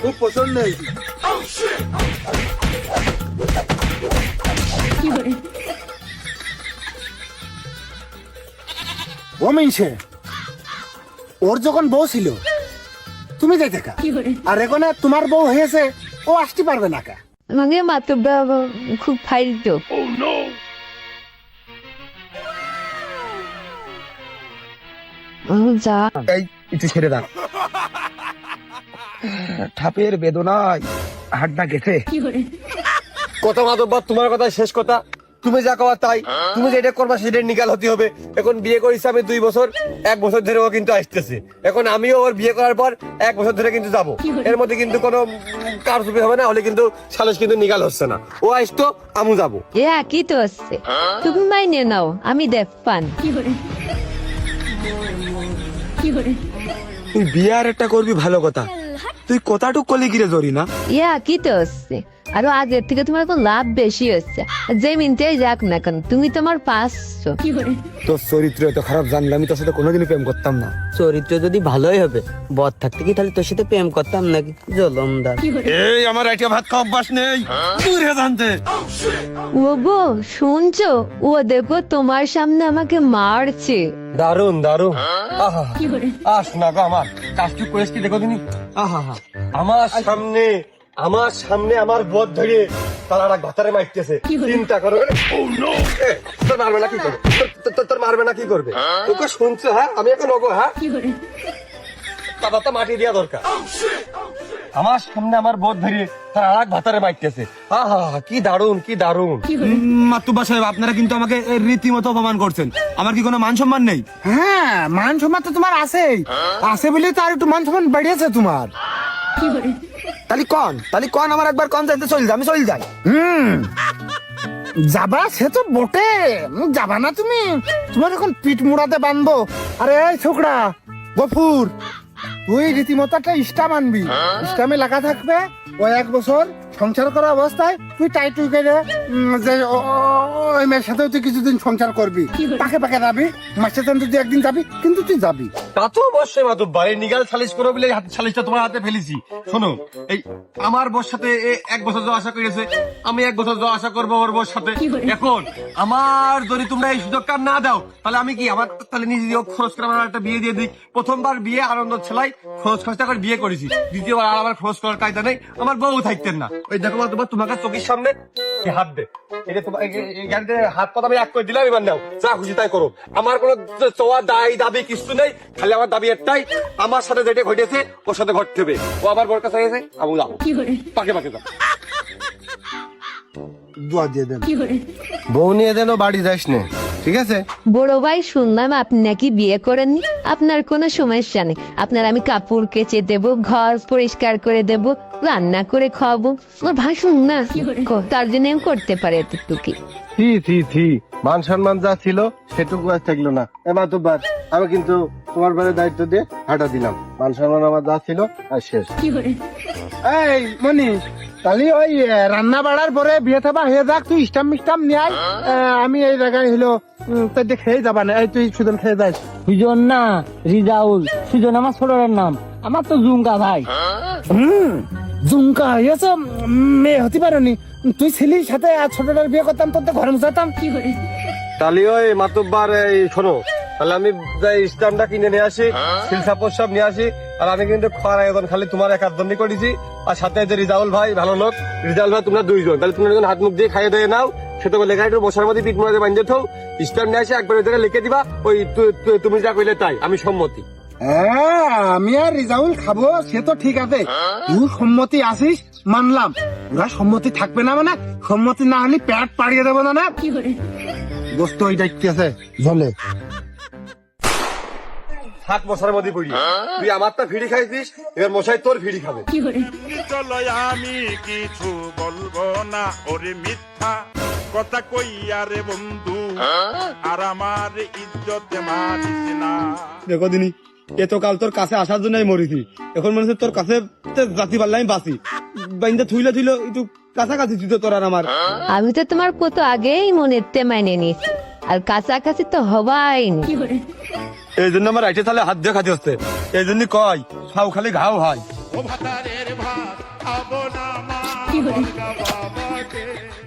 খুব পছন্দ হয়েছে। ও মিনছে, ওর যখন বউ ছিল তুমি যাইতে কা, আর এখন তোমার বউ হয়েছে, ও আসতে পারবে না কা। আমাকে মাতুব্বা খুব ফাইলতো। যা এই একটু ছেড়ে দাও, ঠাপের বেদনায় হাড্ডা গেছে। কথা মাতব্বর, তোমার কথা শেষ কথা। তুমি যা কওয়া তাই, তুমি যেটা করবা সেটা নিকাল হতে হবে। এখন বিয়ে করেছি আমি 2 বছর, 1 বছর ধরে ও কিন্তু আসতেছে। এখন আমিও ওর বিয়ে করার পর 1 বছর ধরে কিন্তু যাবো, এর মধ্যে কিন্তু কোনো কারচুপি হবে না, হলে কিন্তু সালিশ কিন্তু নিকাল হচ্ছে না। ও আসতো, আমু যাবো। এ কি তো আসছে, তুমি মাইনে নাও, আমি দেখপান। তুই বিয়ে আর একটা করবি ভালো কথা, তুই কথাটুক করলে গিরে জরি না। ইয়া কি তো আসছে, আরো আগের থেকে তোমার এখন লাভ বেশি হচ্ছে। যে মিনতেই যাক না কেন, তুমি তোমার পাঁচশো। তোর চরিত্র এত খারাপ জানলে আমি তোর সাথে কোনোদিনই প্রেম করতাম না। চরিত্র যদি ভালোই হবে, বদ থাকতে কি তাহলে তোর সাথে প্রেম করতাম নাকি? জলমদার। এই আমার একটা ভাত খাওয়া অভ্যাস নেই, দূরে জানতে। ও গো শুনছো, ও দেখো তোমার সামনে আমাকে মারছে। দারুন দারুন, আহা আস না গো আমার কাজটু করেছি কি দেখো তুমি। আহা আমার সামনে আমার বদ ধরে তারা ভাতারে মারতেছে। চিন্তা করো, তোর মারবে না কি করবে? তোর মারবে না কি করবে? তোকে শুনছো? হ্যাঁ, আমি এখন ওগো। হ্যাঁ, তারা তো মাটি দেওয়া দরকার। আমার সামনে আমার বদ ধরে তারা ভাতারে মারতেছে। আহা, কি দারুন, কি দারুন। মাতুব্বা সাহেব, আপনারা কিন্তু আমাকে রীতিমতো অপমান করছেন। আমার কি কোনো মান সম্মান নেই? হ্যাঁ, মান সম্মান তো তোমার আছেই, আছে বলে তো আর একটু মান সম্মান বেড়েছে তোমার। তাহলে কন আমার একবার কন যাইতে চল যা, আমি চল যাই। যাবা সে তো বটে, যাবা না তুমি? তোমার এখন পিঠ মুড়াতে বানবো। আরে এই ছোকরা গফুর, তুই রীতিমতো একটা ইস্টাম আনবি। ইস্টামে লেখা থাকবে ওই 1 বছর সংসার করা অবস্থায় তুই টাইটুই করে যে ওই মেয়ের সাথেও তুই কিছুদিন সংসার করবি, পাকে পাকে যাবি, মাসে তুই একদিন যাবি, কিন্তু তুই যাবি। তা তো অবশ্যই মাতুব্বা, এই নিগাল সালিশ করো বলে সালিশটা তোমার হাতে ফেলেছি। শোনো, এই আমার বউর সাথে 1 বছর যাওয়া আশা করেছে, আমি 1 বছর যাওয়া আশা করবো ওর বউর সাথে। এখন আমার যদি তোমরা এই সুযোগটা না দাও, তাহলে আমি কি আমার তাহলে নিজে খরচ করে আমার একটা বিয়ে দিয়ে দিই। প্রথমবার বিয়ে আনন্দ ছেলাই খরচ খরচা করে বিয়ে করেছি, দ্বিতীয়বার আর আমার খরচ করার কায়দা নেই, আমার বউ থাকতেন না। ওই দেখো মাতুব্বা, তোমাকে চোখের সামনে হাত দে, এটা তোমার গাড়িতে হাত পাতা আমি এক করে দিলাম, এবার নাও, যা খুশি তাই করো। আমার কোনো চাওয়া দাবি কিছু নেই, খালি আমার দাবি একটাই, আমার সাথে যেটা ঘটেছে ওর সাথে ঘটতে হবে। ও আমার বর কাছে গেছে, আমি যাবো, পাকে পাকে যাবো। দোয়া দিয়ে দেন। বউ নিয়ে দেন, বাড়ি যাস না, ঠিক আছে? বড় ভাই শুনলাম আপনি নাকি বিয়ে করেননি, আপনার কোনো সমস্যা নেই, আপনার আমি কাপড় কেচে দেব, ঘর পরিষ্কার করে দেব, রান্না করে খাওয়াবো। ওর ভাই শুন না, তার জন্য আমি করতে পারি এতটুকু। মান সম্মান যা ছিল সেটুকু আর থাকলো না। মাতুব্বার, আমি কিন্তু তোমার বাড়ির দায়িত্ব দিয়ে হাঁটা দিলাম, মান সম্মান আমার যা ছিল আর শেষ। এই মনীষ, তাহলে ওই রান্না বাড়ার পরে বিয়ে থাবা হয়ে যাক, তুই স্টাম মিস্টাম নিয়ে আয়। আমি এই জায়গায় হলো তাই খেয়ে যাবা না, এই তুই সুজন খেয়ে যাস। সুজন না, রিজাউল। সুজন আমার ছোটর নাম, আমার তো জুঙ্গা ভাই। জুমকা হয়েছে, মেয়ে হতে পারেনি। তুই ছেলের সাথে ছোটটার বিয়ে করতাম, তোর তো ঘরে মুছাতাম। তাহলে ওই মাতুব্বার, এই শোনো, তাহলে আমি যাই স্ট্যাম্পটা কিনে নিয়ে আসি, সিল সাপোর্ট সব নিয়ে আসি। আর আমি কিন্তু খাওয়ার আয়োজন খালি তোমার এক আদমি করেছি, আর সাথে যে রিজাউল ভাই ভালো লোক, রিজাউল ভাই তোমরা 2 জন, তাহলে তোমরা যখন হাত মুখ দিয়ে খাইয়ে দিয়ে নাও, সেটা লেখা একটু বসার মধ্যে পিঠ মোড়াতে বাঁধিয়ে থাও, স্ট্যাম্প নিয়ে আসি, একবার ওই জায়গায় লিখে দিবা, ওই তুমি যা কইলে তাই, আমি সম্মতি। হ্যাঁ, আমি আর রিজাউল খাবো সে তো ঠিক আছে, তুই সম্মতি আসিস মানলাম। ওরা সম্মতি থাকবে না মানে, সম্মতি না হলে প্যাট পাড়িয়ে দেবো না। দোস্ত ওই দায়িত্ব আছে জলে। 7 বছরের মধ্যে পড়ি, তুই আমারটা ফিরি খাইছিস, এবার মশাই তোর ফিরি খাবে। চলো আমি কিছু বলবো না, ওরে মিথ্যা কথা কইয়া রে বন্ধু, আর আমার ইজ্জতে মানিস না। দেখো দিনি, এতকাল তোর কাছে আসার জন্যই মরিছি, এখন মনে হচ্ছে তোর কাছে জাতি পারলে আমি বাঁচি। বাইন্দা থুইলা একটু কাছাকাছি তুই তো তোর আর আমার। আমি তো তোমার কত আগেই মনেতে মাইনে নিয়েছি, আর কাছাকাছি তো হবাই নি। এই জন্য আমার রাইটে তাহলে হাত দিয়ে খাতে হচ্ছে, এই জন্য কয় খাও খালি ঘাও হয়। ও ভাতারের ভাত খাবো না মা বাবাকে